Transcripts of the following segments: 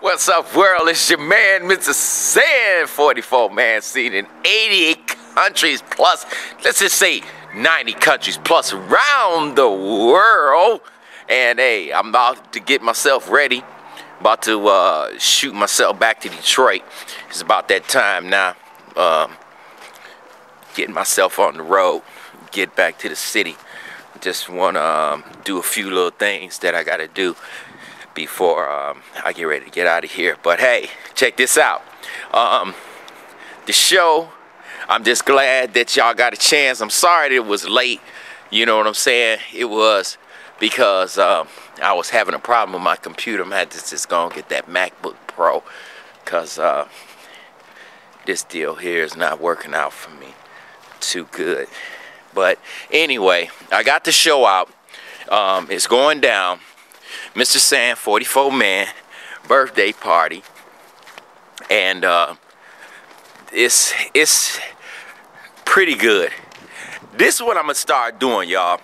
What's up, world? It's your man, MrSan44Man, seen in 88 countries plus, let's just say 90 countries plus around the world. And hey, I'm about to get myself ready, about to shoot myself back to Detroit. It's about that time now. Getting myself on the road, get back to the city. Just want to do a few little things that I got to do before I get ready to get out of here. But hey, check this out. The show, I'm just glad that y'all got a chance. I'm sorry that it was late. You know what I'm saying? It was because I was having a problem with my computer. I had to just go and get that MacBook Pro because this deal here is not working out for me too good. But anyway, I got the show out. It's going down. MrSan44Man birthday party, and it's pretty good. This is what I'm gonna start doing, y'all.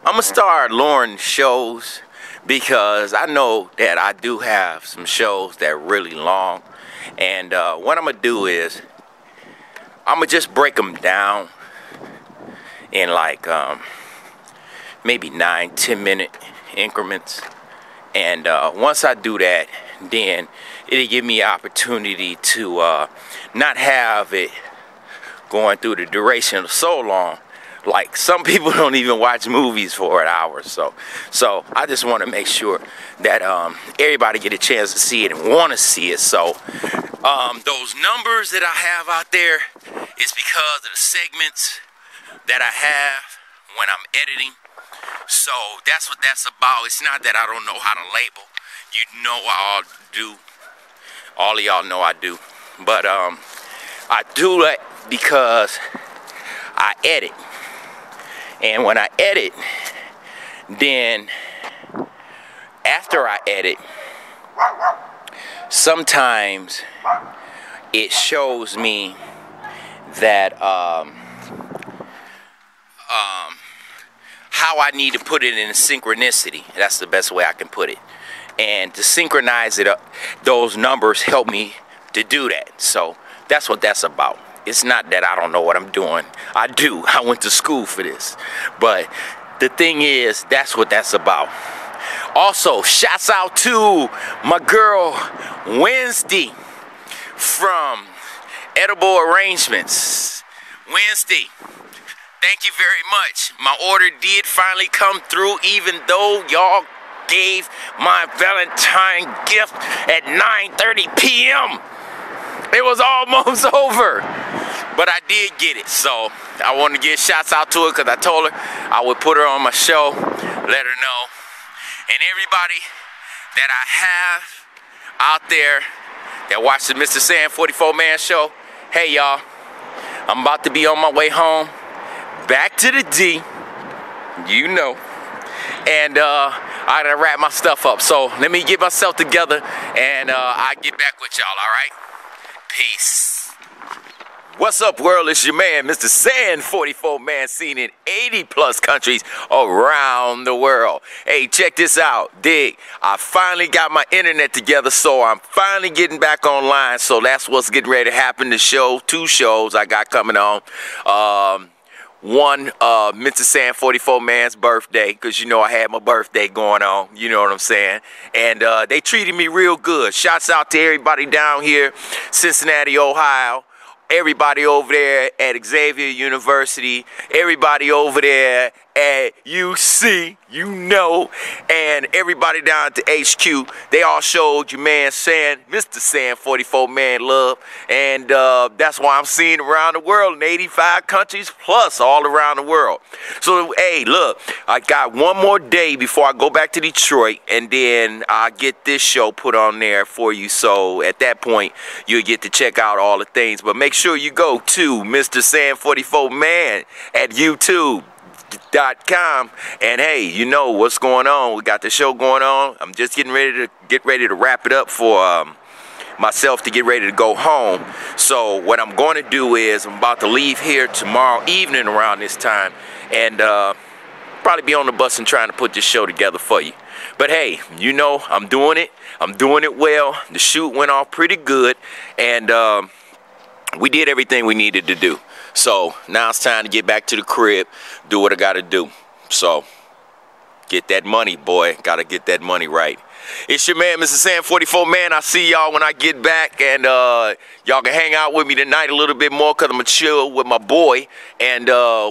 I'm gonna start luring shows because I know that I do have some shows that are really long, and what I'm gonna do is I'm gonna just break them down in like maybe 9-10 minute increments. And once I do that, then it'll give me an opportunity to not have it going through the duration of so long. Like some people don't even watch movies for an hour or so. So I just want to make sure that everybody get a chance to see it and want to see it. So those numbers that I have out there is because of the segments that I have when I'm editing. So that's what that's about. It's not that I don't know how to label. You know I all do. All of y'all know I do. But I do that because I edit. And when I edit, then after I edit, sometimes it shows me that how I need to put it in synchronicity. That's the best way I can put it. And to synchronize it up, those numbers help me to do that. So that's what that's about. It's not that I don't know what I'm doing. I do. I went to school for this. But the thing is, that's what that's about. Also, shouts out to my girl Wednesday from Edible Arrangements. Wednesday, thank you very much. My order did finally come through, even though y'all gave my Valentine gift at 9:30 p.m. It was almost over, but I did get it. So I want to give shouts out to her because I told her I would put her on my show, let her know. And everybody that I have out there that watch the MrSan44Man show, hey y'all, I'm about to be on my way home. Back to the D, you know, and I gotta wrap my stuff up. So let me get myself together, and I'll get back with y'all, all right? Peace. What's up, world? It's your man, MrSan44Man, seen in 80 plus countries around the world. Hey, check this out. Dig, I finally got my internet together, so I'm finally getting back online. So that's what's getting ready to happen. The show, 2 shows I got coming on. One, MrSan44Man's birthday, because you know I had my birthday going on, you know what I'm saying, and they treated me real good. Shouts out to everybody down here, Cincinnati, Ohio, everybody over there at Xavier University, everybody over there at UC, you know, and everybody down at the HQ. They all showed your man MrSan44Man love, and that's why I'm seen around the world in 85 countries plus all around the world. So hey, look, I got one more day before I go back to Detroit, and then I get this show put on there for you. So at that point, you'll get to check out all the things. But make sure you go to MrSan44Man at YouTube.com, and hey, you know what's going on. We got the show going on. I'm just getting ready to wrap it up for myself to get ready to go home. So what I'm going to do is I'm about to leave here tomorrow evening around this time, and probably be on the bus and trying to put this show together for you. But hey, you know, I'm doing it. I'm doing it well. The shoot went off pretty good, and we did everything we needed to do. So now it's time to get back to the crib, do what I gotta do. So get that money, boy. Gotta get that money right. It's your man, MrSan44Man. I'll see y'all when I get back, and y'all can hang out with me tonight a little bit more, because I'm going to chill with my boy, and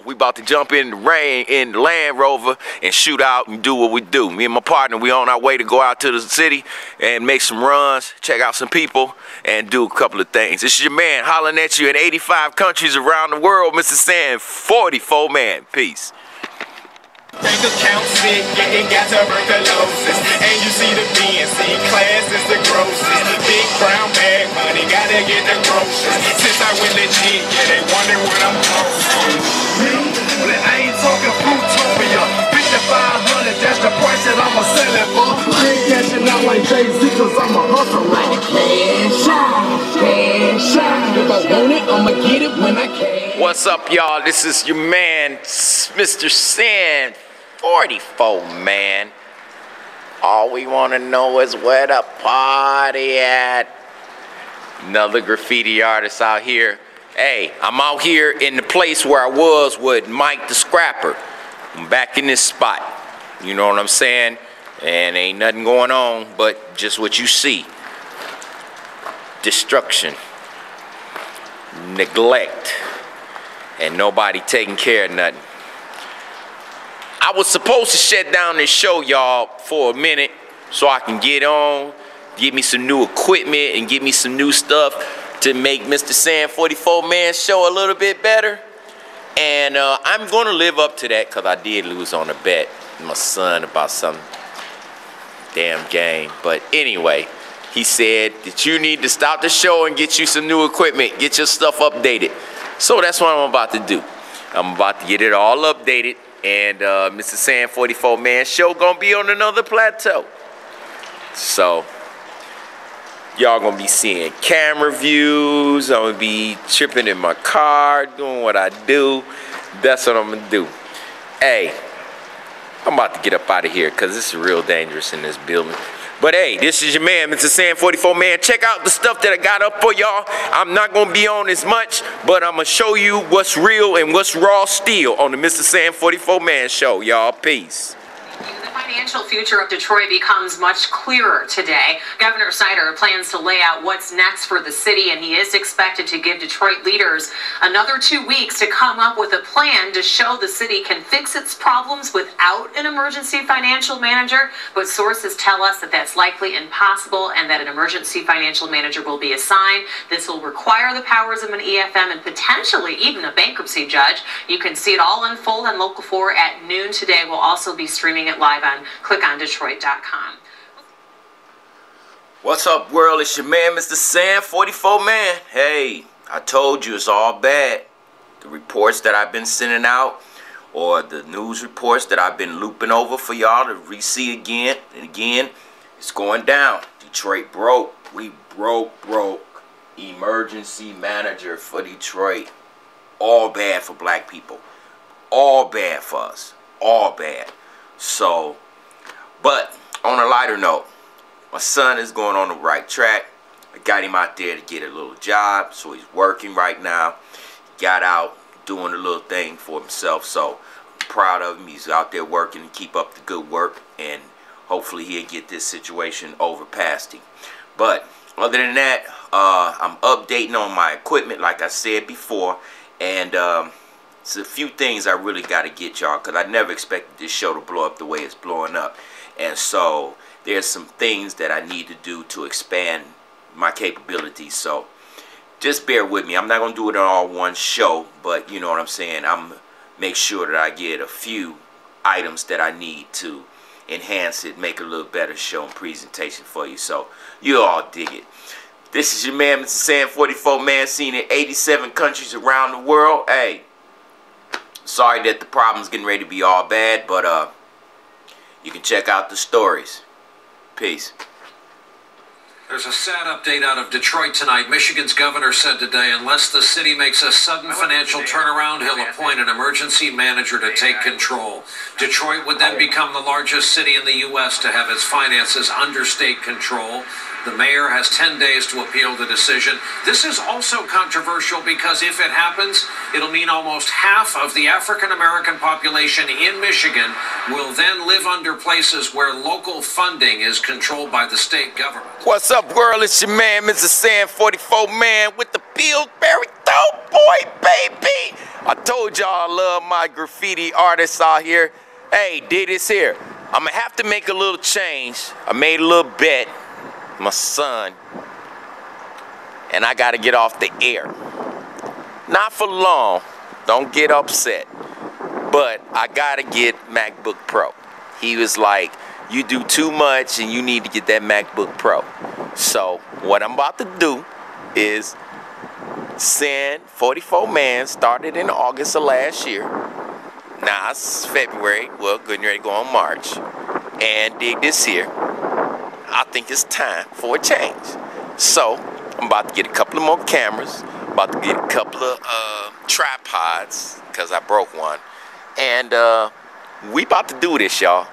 we about to jump in the rain in the Land Rover and shoot out and do what we do. Me and my partner, we on our way to go out to the city and make some runs, check out some people, and do a couple of things. This is your man hollering at you in 85 countries around the world, MrSan44Man. Peace. Bank account sick, yeah, it got tuberculosis. And you see the BNC class is the grossest. Big brown bag money, gotta get the groceries. Since I went legit, yeah, they wonder what I'm close to. Me? Well, I ain't talking Fruitopia. 5,500, that's the price that I'ma sell it for. I ain't cashing out like Jay-Z, cause I'm a hustler. Cash out. If I want it, I'ma get it when I can. What's up, y'all? This is your man, MrSan44Man. All we want to know is where the party at. Another graffiti artist out here. Hey, I'm out here in the place where I was with Mike the Scrapper. I'm back in this spot. You know what I'm saying? And ain't nothing going on but just what you see. Destruction. Neglect. And nobody taking care of nothing. I was supposed to shut down this show, y'all, for a minute so I can get on, get me some new equipment, and get me some new stuff to make MrSan44Man show a little bit better. And I'm going to live up to that, because I did lose on a bet with my son about some damn game. But anyway, he said that you need to stop the show and get you some new equipment, get your stuff updated. So that's what I'm about to do. I'm about to get it all updated, and MrSan44Man show gonna be on another plateau. So y'all gonna be seeing camera views. I'm gonna be tripping in my car, doing what I do. That's what I'm gonna do. Hey, I'm about to get up out of here, because it's real dangerous in this building. But hey, this is your man, MrSan44Man. Check out the stuff that I got up for y'all. I'm not going to be on as much, but I'm going to show you what's real and what's raw still on the MrSan44Man show, y'all. Peace. The financial future of Detroit becomes much clearer today. Governor Snyder plans to lay out what's next for the city, and he is expected to give Detroit leaders another 2 weeks to come up with a plan to show the city can fix its problems without an emergency financial manager. But sources tell us that that's likely impossible, and that an emergency financial manager will be assigned. This will require the powers of an EFM and potentially even a bankruptcy judge. You can see it all unfold on Local 4 at noon today. We'll also be streaming it live on clickondetroit.com. What's up, world? It's your man, MrSan44Man. Hey, I told you it's all bad. The reports that I've been sending out, or the news reports that I've been looping over for y'all to re-see again and again, it's going down. Detroit broke. We broke. Emergency manager for Detroit. All bad for black people. All bad for us. All bad. So, but on a lighter note, my son is going on the right track. I got him out there to get a little job, so he's working right now. He got out doing a little thing for himself, so I'm proud of him. He's out there working to keep up the good work, and hopefully he'll get this situation over past him. But other than that, I'm updating on my equipment like I said before, and it's a few things I really got to get y'all, because I never expected this show to blow up the way it's blowing up. And so there's some things that I need to do to expand my capabilities. So just bear with me. I'm not going to do it on all one show, but you know what I'm saying. I'm make sure that I get a few items that I need to enhance it, make a little better show and presentation for you. So you all dig it. This is your man, MrSan44Man, seen in 87 countries around the world. Hey, sorry that the problem's getting ready to be all bad, but you can check out the stories. Peace. There's a sad update out of Detroit tonight. Michigan's governor said today, unless the city makes a sudden financial turnaround, he'll appoint an emergency manager to take control. Detroit would then become the largest city in the U.S. to have its finances under state control. The mayor has 10 days to appeal the decision. This is also controversial because if it happens, it'll mean almost half of the African-American population in Michigan will then live under places where local funding is controlled by the state government. What's up, world? It's your man, MrSan44Man with the Pillsbury Dope Boy, baby. I told y'all I love my graffiti artists out here. Hey, did this here. I'm gonna have to make a little change. I made a little bet. My son, and I gotta get off the air. Not for long, don't get upset, but I gotta get MacBook Pro. He was like, you do too much and you need to get that MacBook Pro. So what I'm about to do is MrSan44Man started in August of last year. Now it's February, well, good and ready to go on March, and dig this here. I think it's time for a change. So I'm about to get a couple of more cameras, about to get a couple of tripods, because I broke one. And we about to do this, y'all,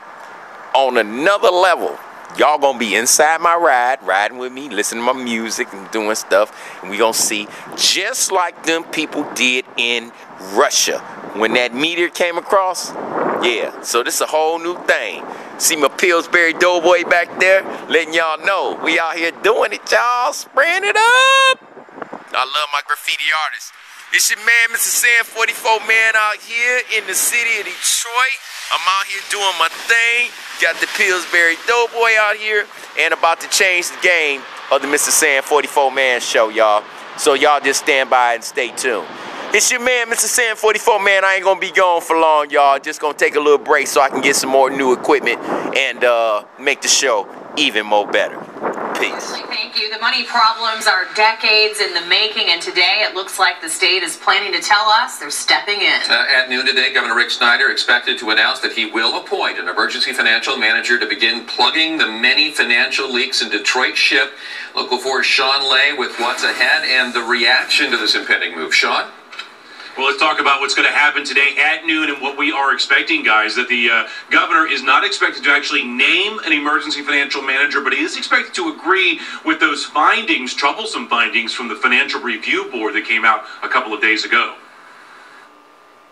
on another level. Y'all gonna be inside my ride, riding with me, listening to my music and doing stuff. And we gonna see just like them people did in Russia when that meteor came across. Yeah, so this is a whole new thing. See my Pillsbury Doughboy back there, letting y'all know we out here doing it, y'all, spraying it up. I love my graffiti artists. It's your man, MrSan44Man, out here in the city of Detroit. I'm out here doing my thing. Got the Pillsbury Doughboy out here, and about to change the game of the MrSan44Man show, y'all. So y'all just stand by and stay tuned. It's your man, MrSan44Man. I ain't gonna be gone for long, y'all. Just gonna take a little break so I can get some more new equipment and make the show even more better. Peace. Thank you. The money problems are decades in the making, and today it looks like the state is planning to tell us they're stepping in. At noon today, Governor Rick Snyder expected to announce that he will appoint an emergency financial manager to begin plugging the many financial leaks in Detroit SHIP. Local 4's Sean Lay with what's ahead and the reaction to this impending move. Sean? Well, let's talk about what's going to happen today at noon and what we are expecting, guys. That the governor is not expected to actually name an emergency financial manager, but he is expected to agree with those findings, troublesome findings from the Financial Review Board that came out a couple of days ago.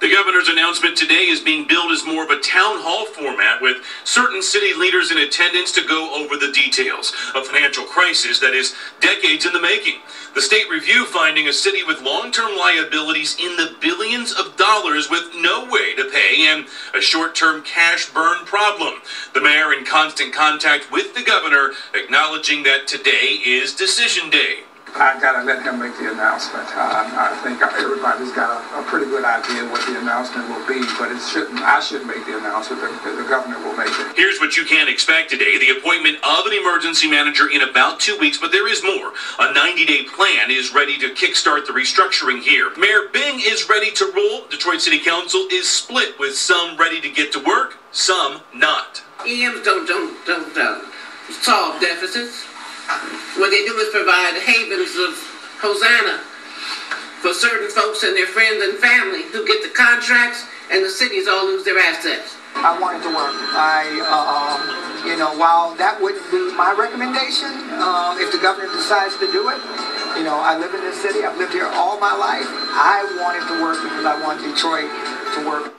The governor's announcement today is being billed as more of a town hall format with certain city leaders in attendance to go over the details. A financial crisis that is decades in the making. The state review finding a city with long-term liabilities in the billions of dollars with no way to pay and a short-term cash burn problem. The mayor in constant contact with the governor, acknowledging that today is decision day. I gotta let him make the announcement. I think everybody's got a pretty good idea what the announcement will be, but I shouldn't make the announcement. The governor will make it. Here's what you can expect today. The appointment of an emergency manager in about 2 weeks, but there is more. A 90-day plan is ready to kickstart the restructuring here. Mayor Bing is ready to roll. Detroit City Council is split, with some ready to get to work, some not. EMs don't solve deficits. What they do is provide havens of hosanna for certain folks and their friends and family who get the contracts, and the cities all lose their assets. I want it to work. While that wouldn't be my recommendation, if the governor decides to do it, I live in this city. I've lived here all my life. I want it to work because I want Detroit to work.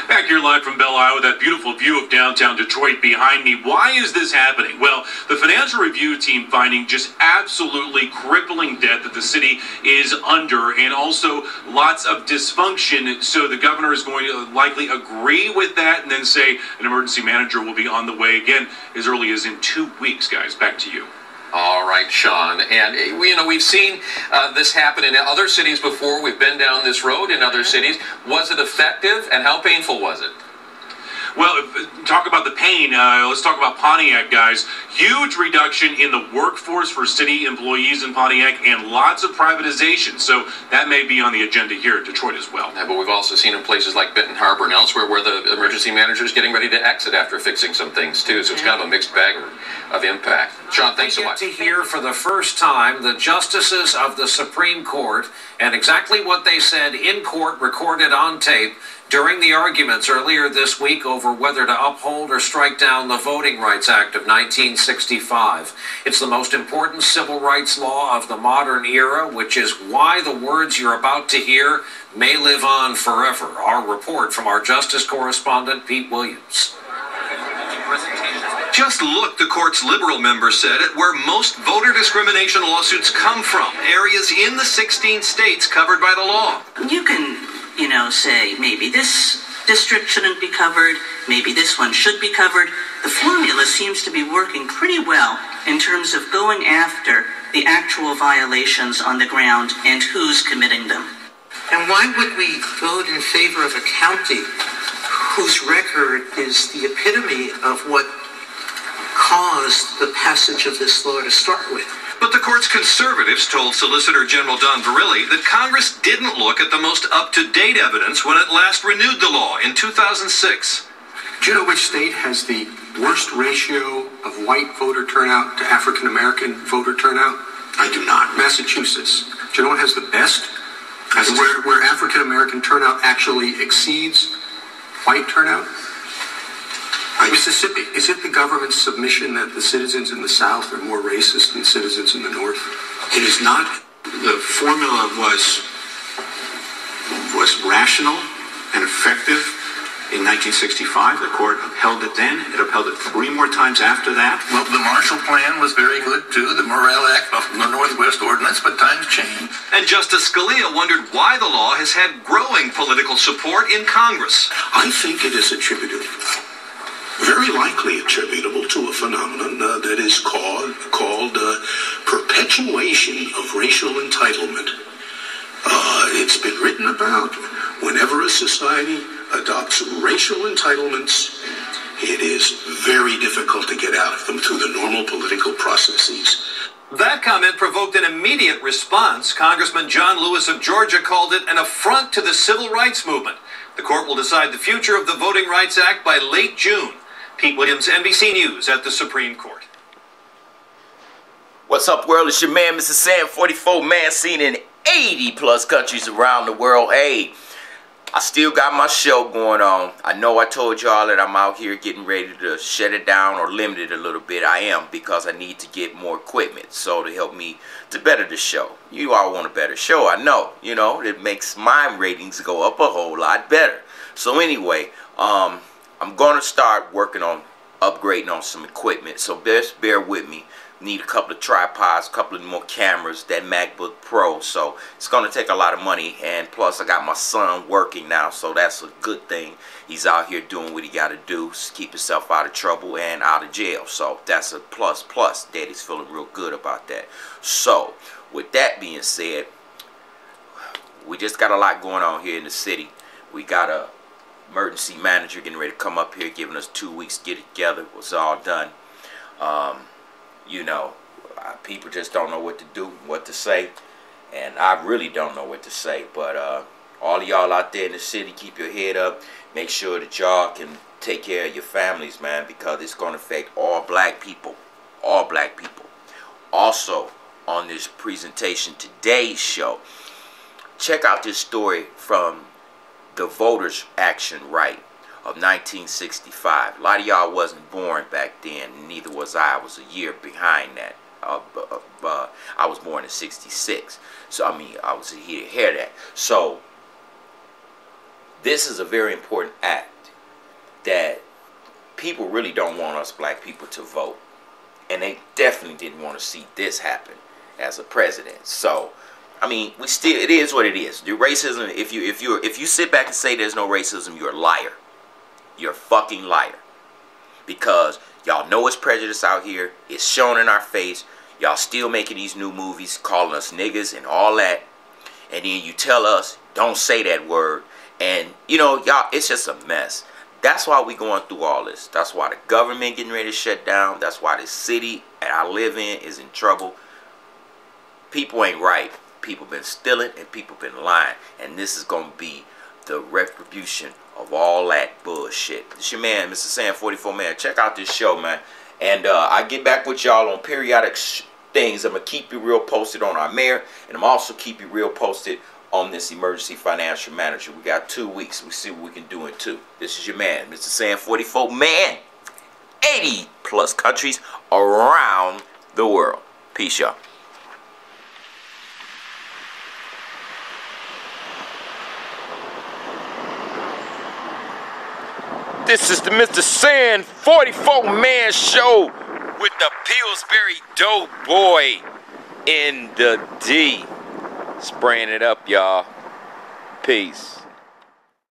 Back here live from Belle, Iowa, that beautiful view of downtown Detroit behind me. Why is this happening? Well, the Financial Review team finding just absolutely crippling debt that the city is under, and also lots of dysfunction. So the governor is going to likely agree with that and then say an emergency manager will be on the way again as early as in 2 weeks, guys. Back to you. All right, Sean. And, we've seen this happen in other cities before. We've been down this road in other cities. Was it effective, and how painful was it? Well, talk about the pain. Let's talk about Pontiac, guys. Huge reduction in the workforce for city employees in Pontiac and lots of privatization. So that may be on the agenda here at Detroit as well. Yeah, but we've also seen in places like Benton Harbor and elsewhere where the emergency manager is getting ready to exit after fixing some things, too. So it's kind of a mixed bag of impact. Sean, thanks so much. To hear for the first time the justices of the Supreme Court and exactly what they said in court, recorded on tape during the arguments earlier this week over whether to uphold or strike down the Voting Rights Act of 1965. It's the most important civil rights law of the modern era, which is why the words you're about to hear may live on forever. Our report from our justice correspondent, Pete Williams. Just look, the court's liberal members said, at where most voter discrimination lawsuits come from, areas in the 16 states covered by the law. You can, say maybe this district shouldn't be covered, maybe this one should be covered. The formula seems to be working pretty well in terms of going after the actual violations on the ground and who's committing them. And why would we vote in favor of a county whose record is the epitome of what caused the passage of this law to start with? But the court's conservatives told Solicitor General Don Verrilli that Congress didn't look at the most up-to-date evidence when it last renewed the law in 2006. Do you know which state has the worst ratio of white voter turnout to African-American voter turnout? I do not. Massachusetts. Do you know what has the best? Where African-American turnout actually exceeds white turnout? Mississippi. Is it the government's submission that the citizens in the South are more racist than citizens in the North? It is not. The formula was rational and effective in 1965. The court upheld it then. It upheld it 3 more times after that. Well, the Marshall Plan was very good, too. The Morrill Act, the Northwest Ordinance, but times change. And Justice Scalia wondered why the law has had growing political support in Congress. I think it is attributed, very likely attributable to a phenomenon that is called perpetuation of racial entitlement. It's been written about whenever a society adopts racial entitlements, it is very difficult to get out of them through the normal political processes. That comment provoked an immediate response. Congressman John Lewis of Georgia called it an affront to the civil rights movement. The court will decide the future of the Voting Rights Act by late June. Pete Williams, NBC News at the Supreme Court. What's up, world? It's your man, MrSan44Man, seen in 80+ countries around the world. Hey, I still got my show going on. I know I told y'all that I'm out here getting ready to shut it down or limit it a little bit. I am, because I need to get more equipment so to help me to better the show. You all want a better show, I know. You know, it makes my ratings go up a whole lot better. So anyway, I'm going to start working on upgrading on some equipment, so best bear with me. Need a couple of tripods, a couple of more cameras, that MacBook Pro, so it's going to take a lot of money, and plus I got my son working now, so that's a good thing. He's out here doing what he got to do, keep himself out of trouble and out of jail, so that's a plus. Daddy's feeling real good about that. So with that being said, we just got a lot going on here in the city. We got a emergency manager getting ready to come up here, giving us 2 weeks to get it together. It was all done. You know, people just don't know what to do, what to say, and I really don't know what to say. But all of y'all out there in the city, keep your head up. Make sure that y'all can take care of your families, man, because it's going to affect all black people. All black people. Also, on this presentation, today's show, check out this story from the Voters Action Right of 1965. A lot of y'all wasn't born back then, neither was I. I was a year behind that. I was born in 66. So, I mean, I was here to hear that. So, this is a very important act that people really don't want us black people to vote. And they definitely didn't want to see this happen as a president. So, I mean, it is what it is. The racism, if you sit back and say there's no racism, you're a liar. You're a fucking liar. Because y'all know it's prejudice out here. It's shown in our face. Y'all still making these new movies, calling us niggas and all that. And then you tell us, don't say that word. And, you know, y'all, it's just a mess. That's why we going through all this. That's why the government getting ready to shut down. That's why the city that I live in is in trouble. People ain't right. People been stealing and people been lying. And this is going to be the retribution of all that bullshit. It's your man, MrSan44Man. Check out this show, man. And I get back with y'all on periodic things. I'm going to keep you real posted on our mayor, and I'm also keep you real posted on this emergency financial manager. We got 2 weeks. We see what we can do in 2. This is your man, MrSan44Man. 80 plus countries around the world. Peace, y'all. This is the MrSan44Man show with the Pillsbury Doughboy in the D. Spraying it up, y'all. Peace.